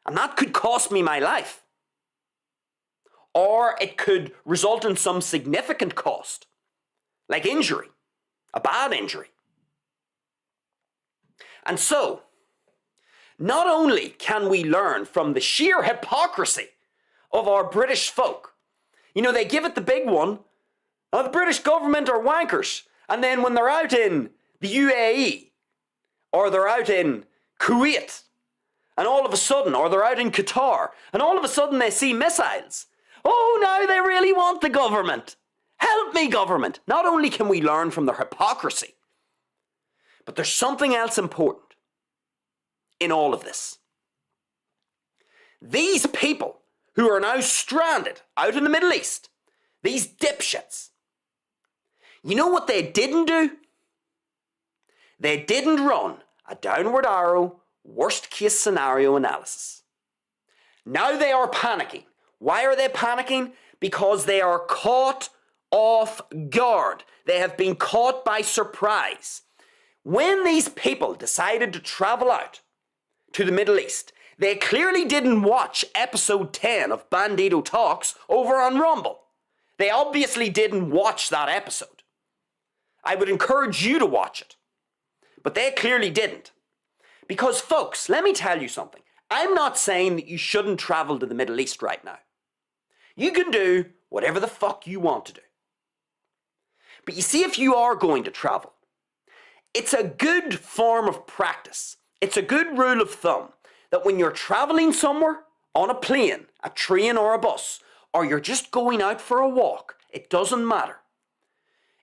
And that could cost me my life. Or it could result in some significant cost, like injury, a bad injury. And so, not only can we learn from the sheer hypocrisy of our British folk, they give it the big one, the British government are wankers, and then when they're out in the UAE, or they're out in Kuwait, and all of a sudden, or they're out in Qatar, and all of a sudden they see missiles. Oh, now they really want the government. Help me, government. Not only can we learn from their hypocrisy, but there's something else important in all of this. These people who are now stranded out in the Middle East, these dipshits, you know what they didn't do? They didn't run a downward arrow worst case scenario analysis. Now they are panicking. Why are they panicking? Because they are caught off guard. They have been caught by surprise. When these people decided to travel out to the Middle East, they clearly didn't watch episode 10 of Bandido Talks over on Rumble. They obviously didn't watch that episode. I would encourage you to watch it. But they clearly didn't. Because folks, let me tell you something. I'm not saying that you shouldn't travel to the Middle East right now. You can do whatever the fuck you want to do. But you see, if you are going to travel, it's a good form of practice. It's a good rule of thumb that when you're traveling somewhere on a plane, a train or a bus, or you're just going out for a walk, it doesn't matter.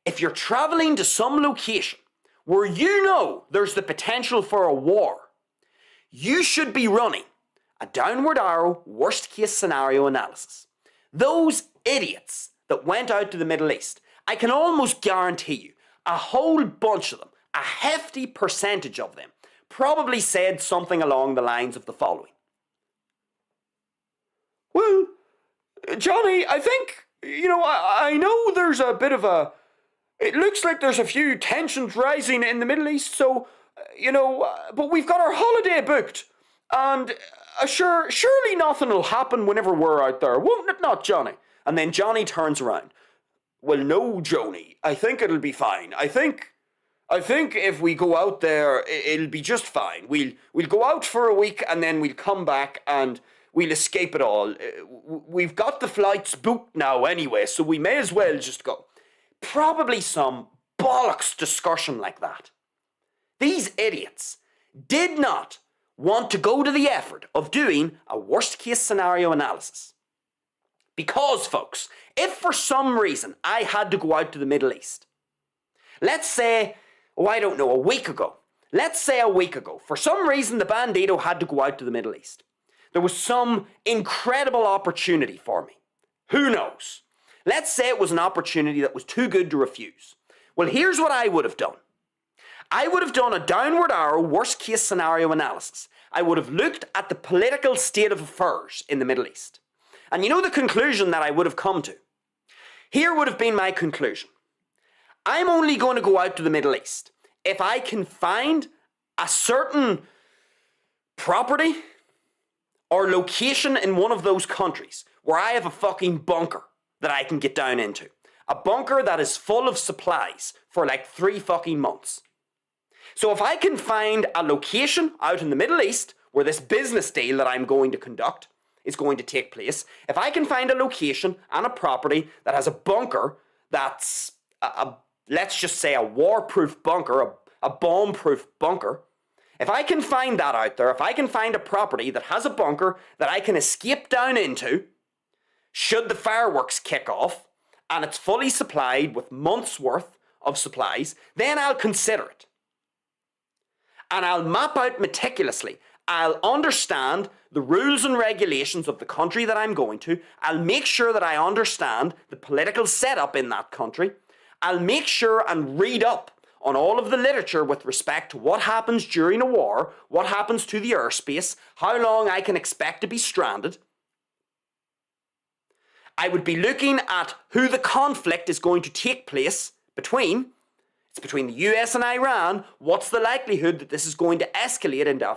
If you're traveling to some location where you know there's the potential for a war, you should be running a downward arrow worst case scenario analysis. Those idiots that went out to the Middle East, I can almost guarantee you, a whole bunch of them, a hefty percentage of them, probably said something along the lines of the following. Well, Johnny, I think, I know there's a bit of it looks like there's a few tensions rising in the Middle East, so, but we've got our holiday booked, and surely nothing will happen whenever we're out there, won't it not, Johnny? And then Johnny turns around. Well, no, Joni, I think it'll be fine. I think if we go out there, it'll be just fine. We'll go out for a week and then we'll come back and we'll escape it all. We've got the flights booked now anyway, so we may as well just go. Probably some bollocks discussion like that. these idiots did not want to go to the effort of doing a worst case scenario analysis. Because, folks, if for some reason I had to go out to the Middle East, let's say, a week ago. Let's say a week ago, for some reason the Bandido had to go out to the Middle East. There was some incredible opportunity for me. Who knows? Let's say it was an opportunity that was too good to refuse. Well, here's what I would have done. I would have done a downward arrow worst case scenario analysis. I would have looked at the political state of affairs in the Middle East. And you know the conclusion that I would have come to? Here would have been my conclusion. I'm only going to go out to the Middle East if I can find a certain property or location in one of those countries where I have a fucking bunker that I can get down into. A bunker that is full of supplies for like 3 fucking months. So if I can find a location out in the Middle East where this business deal that I'm going to conduct is going to take place, if I can find a location and a property that has a bunker that's, let's just say a war-proof bunker, a bomb-proof bunker, if I can find that out there, if I can find a property that has a bunker that I can escape down into, should the fireworks kick off, and it's fully supplied with months' worth of supplies, then I'll consider it. And I'll map out meticulously. I'll understand the rules and regulations of the country that I'm going to. I'll make sure that I understand the political setup in that country. I'll make sure and read up on all of the literature with respect to what happens during a war, what happens to the airspace, how long I can expect to be stranded. I would be looking at who the conflict is going to take place between. It's between the US and Iran. What's the likelihood that this is going to escalate into a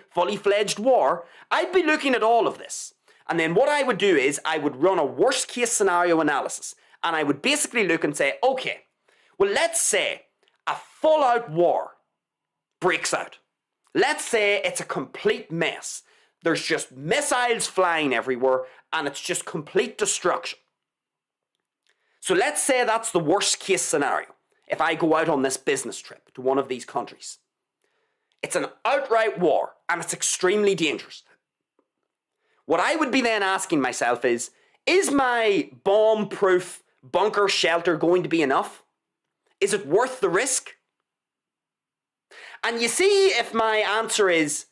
fully fledged war? I'd be looking at all of this. And then what I would do is I would run a worst case scenario analysis. And I would basically look and say, okay, well, let's say a full out war breaks out. Let's say it's a complete mess. There's just missiles flying everywhere and it's just complete destruction. So let's say that's the worst case scenario. If I go out on this business trip to one of these countries, it's an outright war and it's extremely dangerous. What I would be then asking myself is my bomb-proof bunker shelter going to be enough? Is it worth the risk? And you see, if my answer is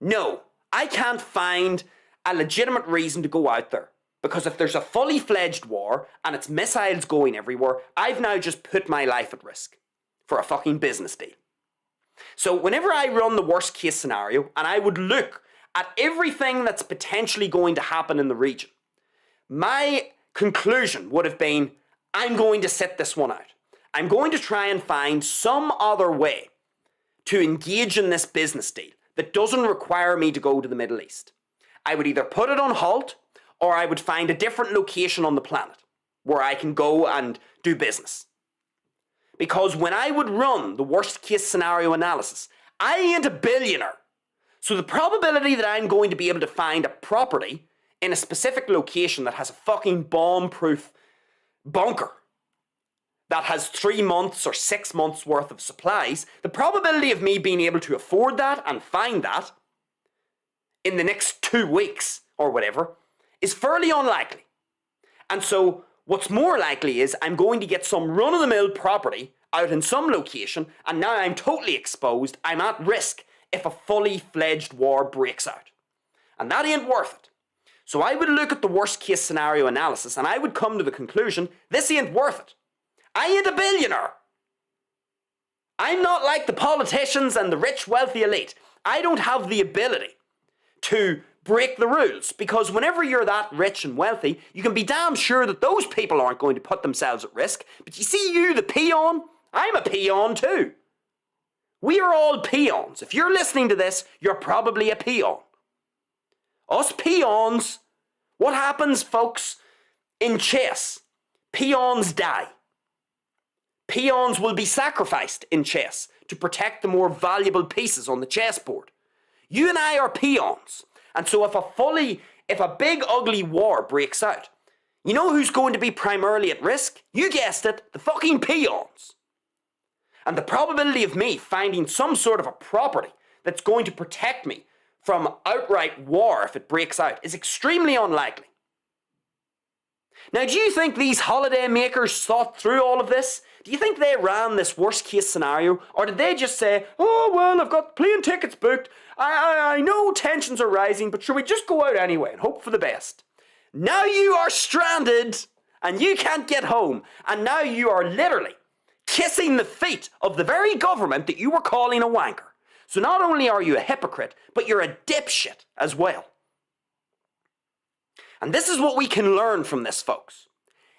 no, I can't find a legitimate reason to go out there. Because if there's a fully fledged war and it's missiles going everywhere, I've now just put my life at risk for a fucking business deal. So whenever I run the worst case scenario and I would look at everything that's potentially going to happen in the region, my conclusion would have been, I'm going to sit this one out. I'm going to try and find some other way to engage in this business deal that doesn't require me to go to the Middle East. I would either put it on halt or I would find a different location on the planet where I can go and do business. Because when I would run the worst case scenario analysis, I ain't a billionaire. So the probability that I'm going to be able to find a property in a specific location that has a fucking bomb-proof bunker that has 3 months or 6 months worth of supplies, the probability of me being able to afford that and find that in the next 2 weeks or whatever is fairly unlikely. And so what's more likely is I'm going to get some run-of-the-mill property out in some location and now I'm totally exposed, I'm at risk if a fully fledged war breaks out. And that ain't worth it. So I would look at the worst case scenario analysis and I would come to the conclusion, this ain't worth it. I ain't a billionaire. I'm not like the politicians and the rich wealthy elite. I don't have the ability to break the rules, because whenever you're that rich and wealthy, you can be damn sure that those people aren't going to put themselves at risk. But you see, you, the peon, I'm a peon too. We are all peons. If you're listening to this, you're probably a peon. Us peons, what happens, folks, in chess? Peons die. Peons will be sacrificed in chess to protect the more valuable pieces on the chessboard. You and I are peons. And so if a big ugly war breaks out, you know who's going to be primarily at risk? You guessed it, the fucking peons. And the probability of me finding some sort of a property that's going to protect me from outright war if it breaks out is extremely unlikely. Now, do you think these holiday makers thought through all of this? Do you think they ran this worst case scenario? Or did they just say, oh, well, I've got plane tickets booked. I know tensions are rising, but should we just go out anyway and hope for the best? Now you are stranded and you can't get home. And now you are literally kissing the feet of the very government that you were calling a wanker. So not only are you a hypocrite, but you're a dipshit as well. And this is what we can learn from this, folks.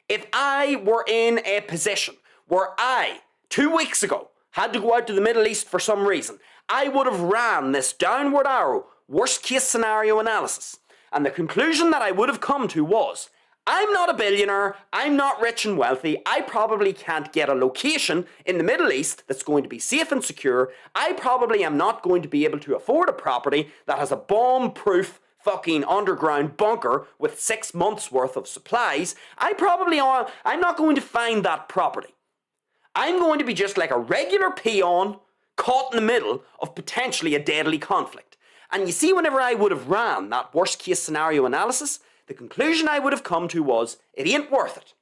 If I were in a position where I, 2 weeks ago, had to go out to the Middle East for some reason, I would have ran this downward arrow, worst case scenario analysis. And the conclusion that I would have come to was, I'm not a billionaire, I'm not rich and wealthy, I probably can't get a location in the Middle East that's going to be safe and secure, I probably am not going to be able to afford a property that has a bomb-proof fucking underground bunker with 6 months worth of supplies. I'm not going to find that property. I'm going to be just like a regular peon caught in the middle of potentially a deadly conflict. And you see, whenever I would have ran that worst case scenario analysis, the conclusion I would have come to was, it ain't worth it.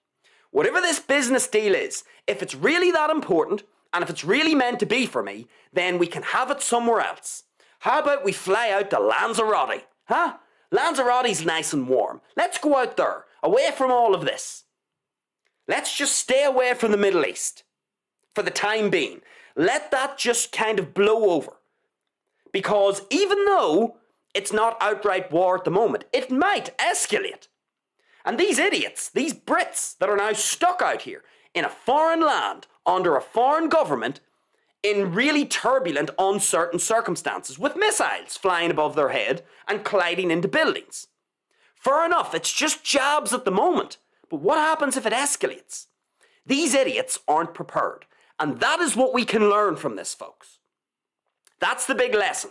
Whatever this business deal is, if it's really that important, and if it's really meant to be for me, then we can have it somewhere else. How about we fly out to Lanzarote? Huh? Lanzarote's nice and warm. Let's go out there, away from all of this. Let's just stay away from the Middle East for the time being. Let that just kind of blow over. Because even though it's not outright war at the moment, it might escalate. And these idiots, these Brits that are now stuck out here in a foreign land under a foreign government in really turbulent, uncertain circumstances with missiles flying above their head and colliding into buildings. Fair enough, it's just jabs at the moment. But what happens if it escalates? These idiots aren't prepared. And that is what we can learn from this, folks. That's the big lesson.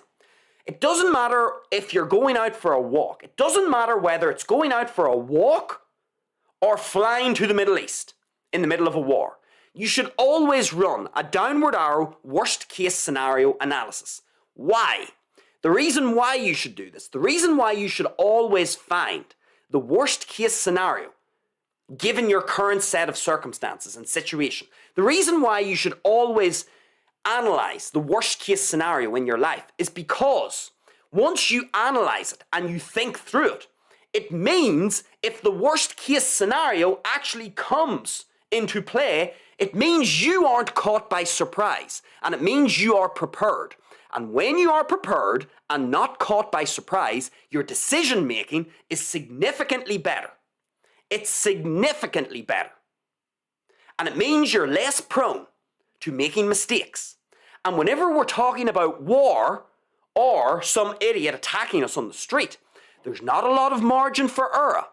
It doesn't matter if you're going out for a walk. It doesn't matter whether it's going out for a walk or flying to the Middle East in the middle of a war. You should always run a downward arrow worst case scenario analysis. Why? The reason why you should do this, the reason why you should always find the worst case scenario given your current set of circumstances and situation, the reason why you should always analyze the worst case scenario in your life is because once you analyze it and you think through it, it means if the worst case scenario actually comes into play, it means you aren't caught by surprise, and it means you are prepared. And when you are prepared and not caught by surprise, your decision making is significantly better. It's significantly better. And it means you're less prone to making mistakes. And whenever we're talking about war or some idiot attacking us on the street, there's not a lot of margin for error.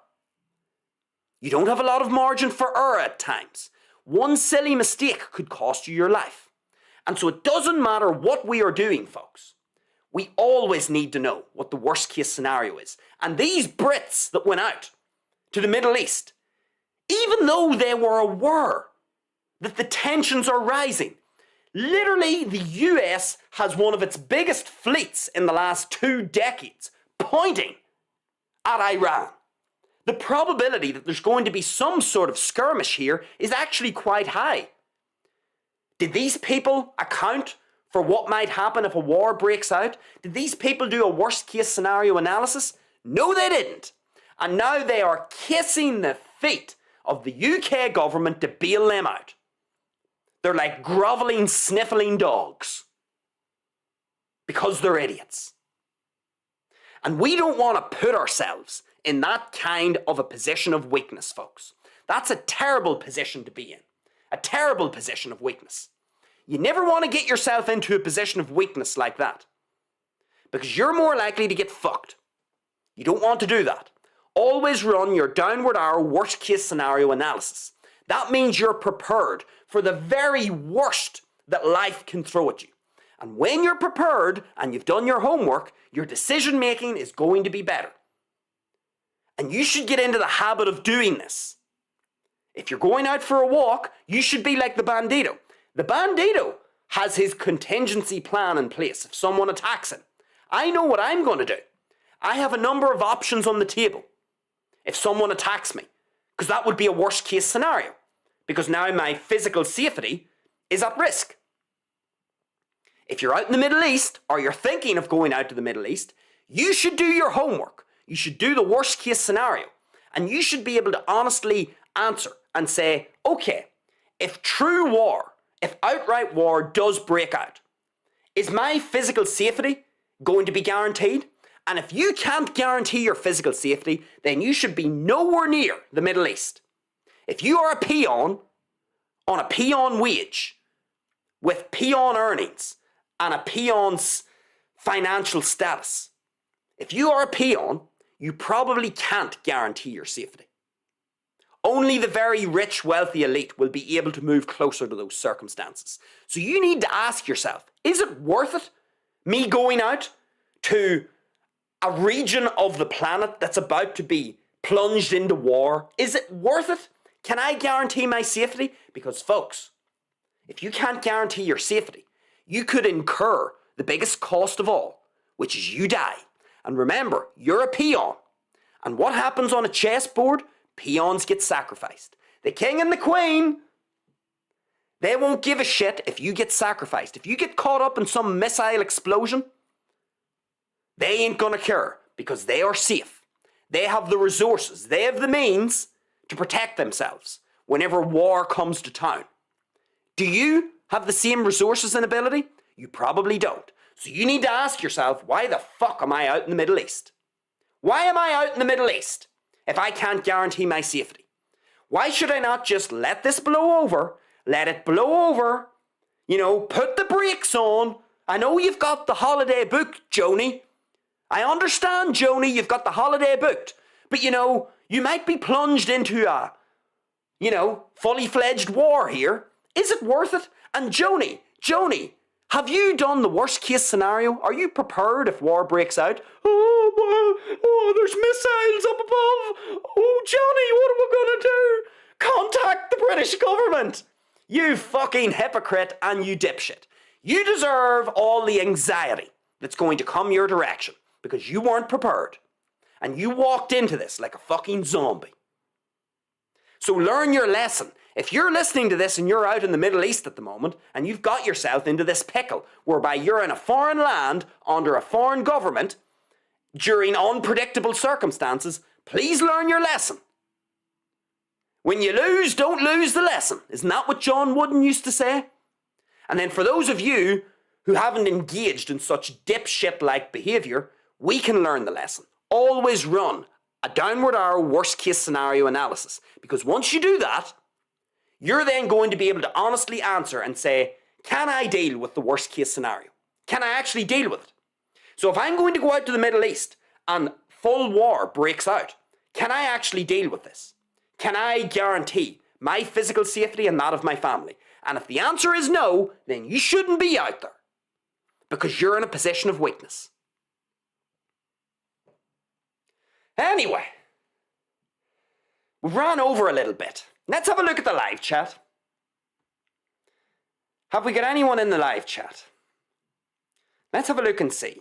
You don't have a lot of margin for error at times. One silly mistake could cost you your life. And so it doesn't matter what we are doing, folks. We always need to know what the worst case scenario is. And these Brits that went out to the Middle East, even though they were aware that the tensions are rising, literally the US has one of its biggest fleets in the last 2 decades pointing at Iran. The probability that there's going to be some sort of skirmish here is actually quite high. Did these people account for what might happen if a war breaks out? Did these people do a worst case scenario analysis? No, they didn't. And now they are kissing the feet of the UK government to bail them out. They're like groveling, sniffling dogs because they're idiots. And we don't want to put ourselves in that kind of a position of weakness, folks. That's a terrible position to be in. A terrible position of weakness. You never want to get yourself into a position of weakness like that, because you're more likely to get fucked. You don't want to do that. Always run your downward arrow worst case scenario analysis. That means you're prepared for the very worst that life can throw at you. And when you're prepared and you've done your homework, your decision making is going to be better. And you should get into the habit of doing this. If you're going out for a walk, you should be like the Bandido. The Bandido has his contingency plan in place if someone attacks him. I know what I'm going to do. I have a number of options on the table if someone attacks me, because that would be a worst case scenario, because now my physical safety is at risk. If you're out in the Middle East, or you're thinking of going out to the Middle East, you should do your homework. You should do the worst case scenario. And you should be able to honestly answer and say, okay, if true war, if outright war does break out, is my physical safety going to be guaranteed? And if you can't guarantee your physical safety, then you should be nowhere near the Middle East. If you are a peon on a peon wage, with peon earnings, and a peon's financial status, if you are a peon, you probably can't guarantee your safety. Only the very rich, wealthy elite will be able to move closer to those circumstances. So you need to ask yourself, is it worth it, me going out to a region of the planet that's about to be plunged into war? Is it worth it? Can I guarantee my safety? Because folks, if you can't guarantee your safety, you could incur the biggest cost of all, which is you die. And remember, you're a peon. And what happens on a chessboard? Peons get sacrificed. The king and the queen, they won't give a shit if you get sacrificed. If you get caught up in some missile explosion, they ain't gonna care, because they are safe. They have the resources, they have the means to protect themselves whenever war comes to town. Do you have the same resources and ability? You probably don't. So you need to ask yourself, why the fuck am I out in the Middle East? Why am I out in the Middle East if I can't guarantee my safety? Why should I not just let this blow over, let it blow over, put the brakes on? I know you've got the holiday booked, Joni. I understand, Joni, you've got the holiday booked. But you might be plunged into a, fully fledged war here. Is it worth it? And Joni, have you done the worst case scenario? Are you prepared if war breaks out? Oh, there's missiles up above. Oh, Johnny, what are we gonna do? Contact the British government. You fucking hypocrite and you dipshit. You deserve all the anxiety that's going to come your direction because you weren't prepared. And you walked into this like a fucking zombie. So learn your lesson. If you're listening to this and you're out in the Middle East at the moment and you've got yourself into this pickle whereby you're in a foreign land under a foreign government during unpredictable circumstances, please learn your lesson. When you lose, don't lose the lesson. Isn't that what John Wooden used to say? And then for those of you who haven't engaged in such dipshit-like behaviour, we can learn the lesson. Always run a downward arrow worst case scenario analysis, because once you do that, you're then going to be able to honestly answer and say, can I deal with the worst case scenario? Can I actually deal with it? So if I'm going to go out to the Middle East and full war breaks out, can I actually deal with this? Can I guarantee my physical safety and that of my family? And if the answer is no, then you shouldn't be out there because you're in a position of weakness. Anyway, we've ran over a little bit. Let's have a look at the live chat. Have we got anyone in the live chat? Let's have a look and see.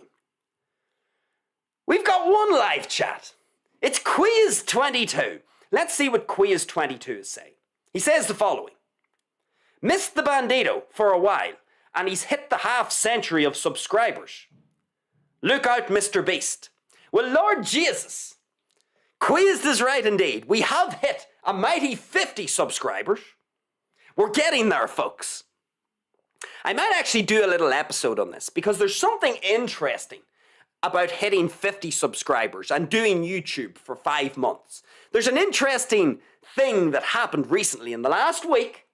We've got one live chat. It's Quiz 22. Let's see what Quiz 22 is saying. He says the following. Missed the Bandido for a while, and he's hit the half-century of subscribers. Look out, Mr. Beast. Well, Lord Jesus, Quiz is right indeed. We have hit a mighty 50 subscribers. We're getting there, folks. I might actually do a little episode on this because there's something interesting about hitting 50 subscribers and doing YouTube for 5 months. There's an interesting thing that happened recently in the last week.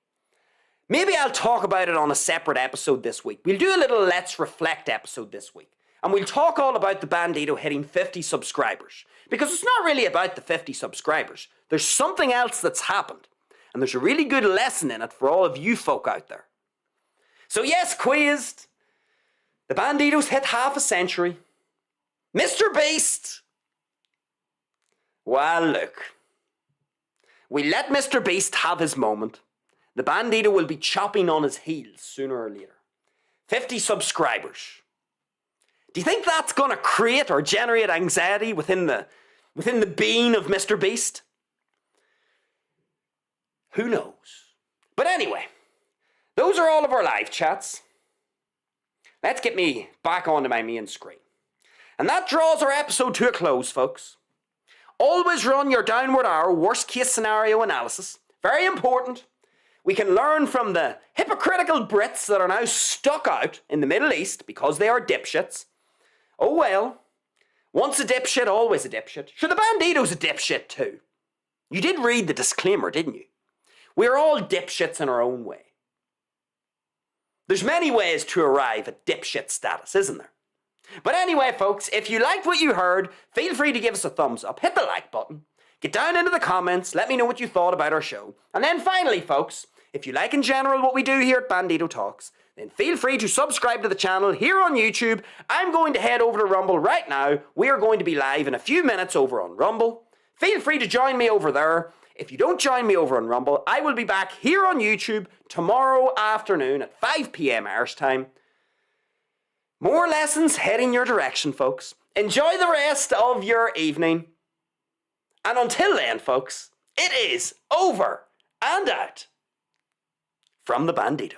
Maybe I'll talk about it on a separate episode this week. We'll do a little Let's Reflect episode this week. And we'll talk all about the Bandido hitting 50 subscribers. Because it's not really about the 50 subscribers. There's something else that's happened. And there's a really good lesson in it for all of you folk out there. So yes, Quizzed. The Bandido's hit half a century. Mr. Beast. Well, look. We let Mr. Beast have his moment. The Bandido will be chopping on his heels sooner or later. 50 subscribers. Do you think that's going to create or generate anxiety within the being of Mr. Beast? Who knows? But anyway, those are all of our live chats. Let's get me back onto my main screen. And that draws our episode to a close, folks. Always run your downward arrow worst case scenario analysis. Very important. We can learn from the hypocritical Brits that are now stuck out in the Middle East because they are dipshits. Oh well. Once a dipshit, always a dipshit. Sure, the Bandido's a dipshit too. You did read the disclaimer, didn't you? We're all dipshits in our own way. There's many ways to arrive at dipshit status, isn't there? But anyway, folks, if you liked what you heard, feel free to give us a thumbs up, hit the like button, get down into the comments, let me know what you thought about our show. And then finally, folks, if you like in general what we do here at Bandido Talks, then feel free to subscribe to the channel here on YouTube. I'm going to head over to Rumble right now. We are going to be live in a few minutes over on Rumble. Feel free to join me over there. If you don't join me over on Rumble, I will be back here on YouTube tomorrow afternoon at 5 p.m. Irish time. More lessons heading your direction, folks. Enjoy the rest of your evening. And until then, folks, it is over and out from the Bandido.